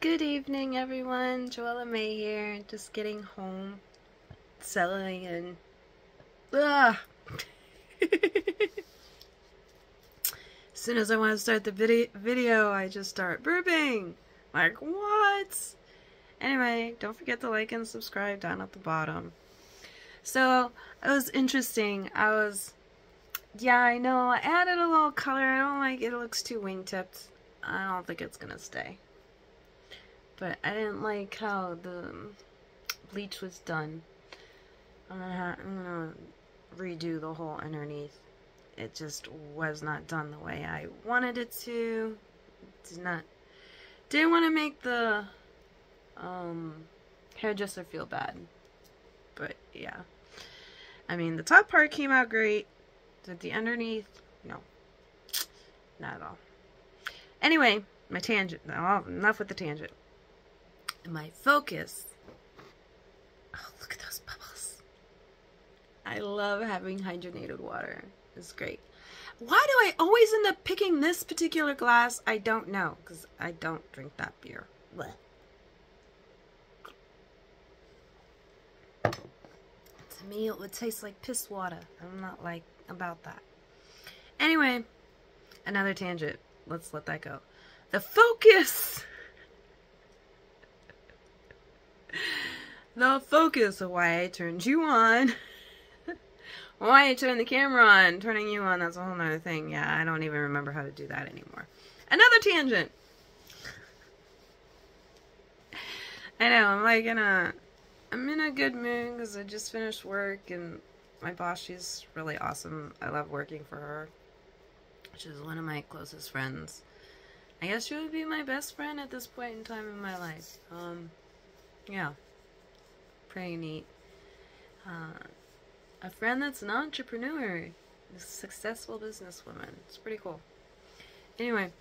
Good evening, everyone. Joella May here, just getting home, settling in. Ugh. As soon as I want to start the video, I just start burping. Like, what? Anyway, don't forget to like and subscribe down at the bottom. So, it was interesting. Yeah, I know, I added a little color. I don't like it. It looks too wingtipped. I don't think it's gonna stay. But I didn't like how the bleach was done. I'm gonna redo the whole underneath. It just was not done the way I wanted it to. Didn't want to make the hairdresser feel bad. But yeah. I mean, the top part came out great. But the underneath, no. Not at all. Anyway, my tangent. Oh, enough with the tangent. My focus. Oh, look at those bubbles. I love having hydrogenated water. It's great. Why do I always end up picking this particular glass? I don't know, because I don't drink that beer. Blech. To me, it would taste like piss water. I'm not like about that. Anyway, another tangent. Let's let that go. The focus. The focus of why I turned you on. Why I turned the camera on. Turning you on, that's a whole nother thing. Yeah, I don't even remember how to do that anymore. Another tangent. I know, I'm in a good mood because I just finished work and my boss, she's really awesome. I love working for her. She's one of my closest friends. I guess she would be my best friend at this point in time in my life. Yeah. Pretty neat. A friend that's an entrepreneur. A successful businesswoman. It's pretty cool. Anyway.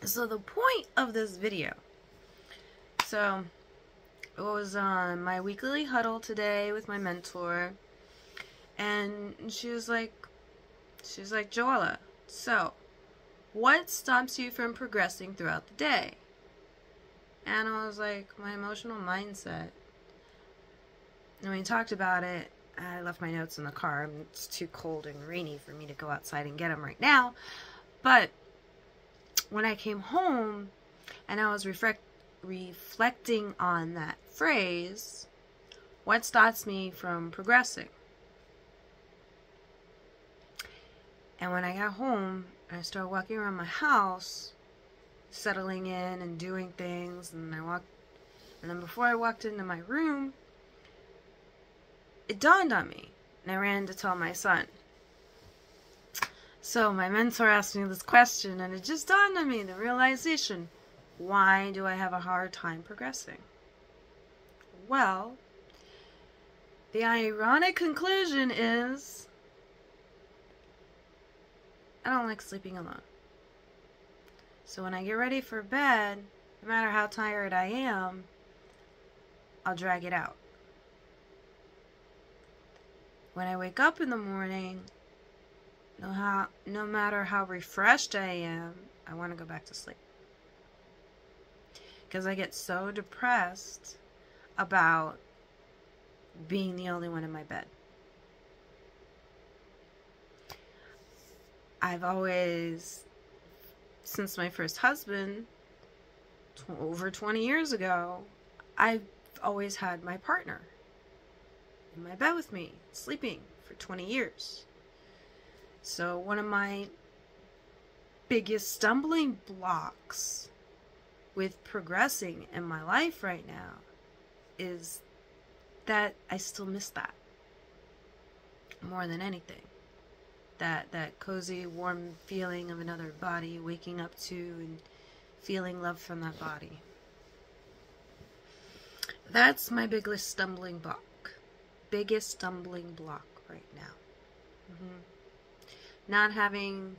So the point of this video. So, it was on my weekly huddle today with my mentor. And she was like, Joella, so, what stops you from progressing throughout the day? And I was like, my emotional mindset. And we talked about it. I left my notes in the car. It's too cold and rainy for me to go outside and get them right now. But when I came home and I was reflecting on that phrase, what stops me from progressing? And when I got home, I started walking around my house, settling in and doing things, and then before I walked into my room, it dawned on me, and I ran to tell my son. So my mentor asked me this question, and it just dawned on me, the realization, why do I have a hard time progressing? Well, the ironic conclusion is, I don't like sleeping alone. So when I get ready for bed, no matter how tired I am, I'll drag it out. When I wake up in the morning, no matter how refreshed I am, I want to go back to sleep. Because I get so depressed about being the only one in my bed. I've always, since my first husband, over 20 years ago, I've always had my partner in my bed with me, sleeping for 20 years. So one of my biggest stumbling blocks with progressing in my life right now is that I still miss that more than anything. That cozy, warm feeling of another body, waking up to and feeling love from that body. That's my biggest stumbling block. Biggest stumbling block right now. Not having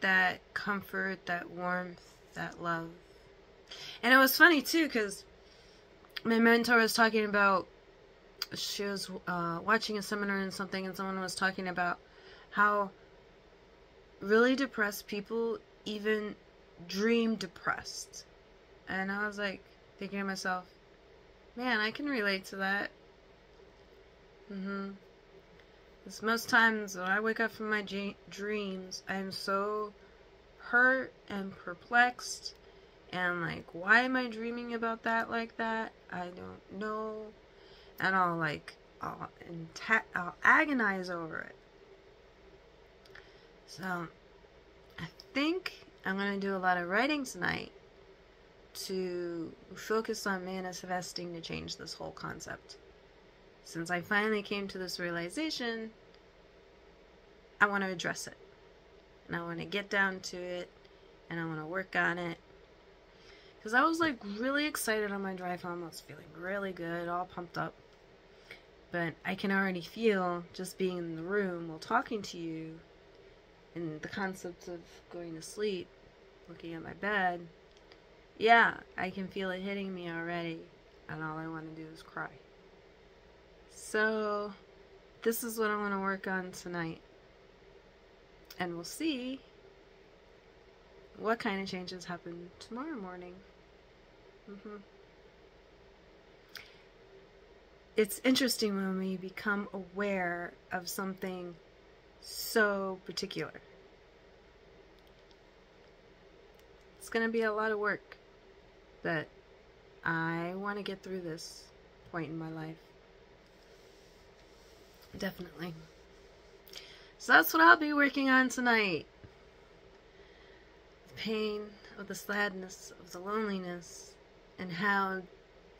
that comfort, that warmth, that love. And it was funny too, because my mentor was talking about, she was watching a seminar and something, and someone was talking about how really depressed people even dream depressed. And I was like, thinking to myself, man, I can relate to that. Because most times when I wake up from my dreams, I'm so hurt and perplexed. And like, why am I dreaming about that like that? I don't know. And I'll agonize over it. So, I think I'm going to do a lot of writing tonight to focus on manifesting to change this whole concept. Since I finally came to this realization, I want to address it. And I want to get down to it. And I want to work on it. Because I was like really excited on my drive home. I was feeling really good, all pumped up. But I can already feel, just being in the room while talking to you, and the concept of going to sleep, looking at my bed, yeah, I can feel it hitting me already, and all I want to do is cry. So, this is what I want to work on tonight. And we'll see what kind of changes happen tomorrow morning. It's interesting when we become aware of something so particular. It's going to be a lot of work, but I want to get through this point in my life. Definitely. So that's what I'll be working on tonight. The pain of the sadness, of the loneliness, and how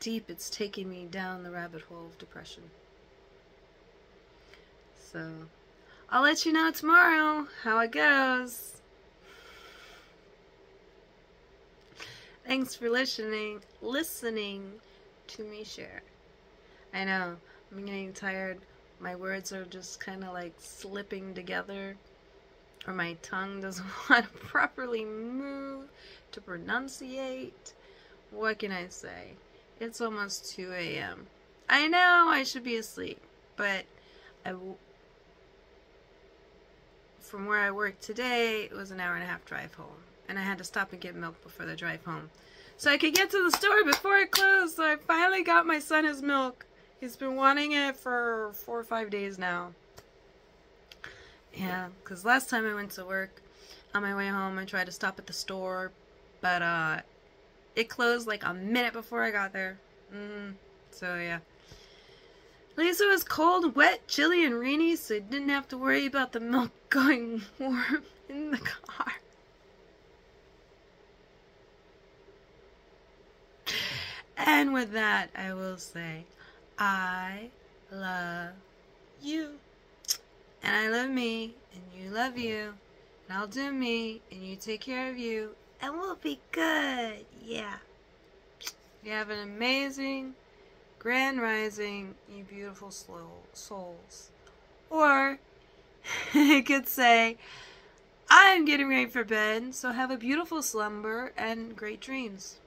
deep it's taking me down the rabbit hole of depression. So, I'll let you know tomorrow how it goes. Thanks for listening to me share. I know, I'm getting tired. My words are just kind of like slipping together, or my tongue doesn't want to properly move to pronunciate. What can I say? It's almost 2 a.m. I know I should be asleep, but from where I worked today, it was an hour and a half drive home. And I had to stop and get milk before the drive home, so I could get to the store before it closed. So I finally got my son his milk. He's been wanting it for 4 or 5 days now. Yeah, because last time I went to work, on my way home, I tried to stop at the store, but it closed like a minute before I got there. So yeah. At least it was cold, wet, chilly, and rainy, so I didn't have to worry about the milk going warm in the car. And with that, I will say, I love you. And I love me, and you love you. And I'll do me, and you take care of you. And we'll be good. Yeah. You have an amazing, grand rising, you beautiful souls. Or, I could say, I'm getting ready for bed, so have a beautiful slumber and great dreams.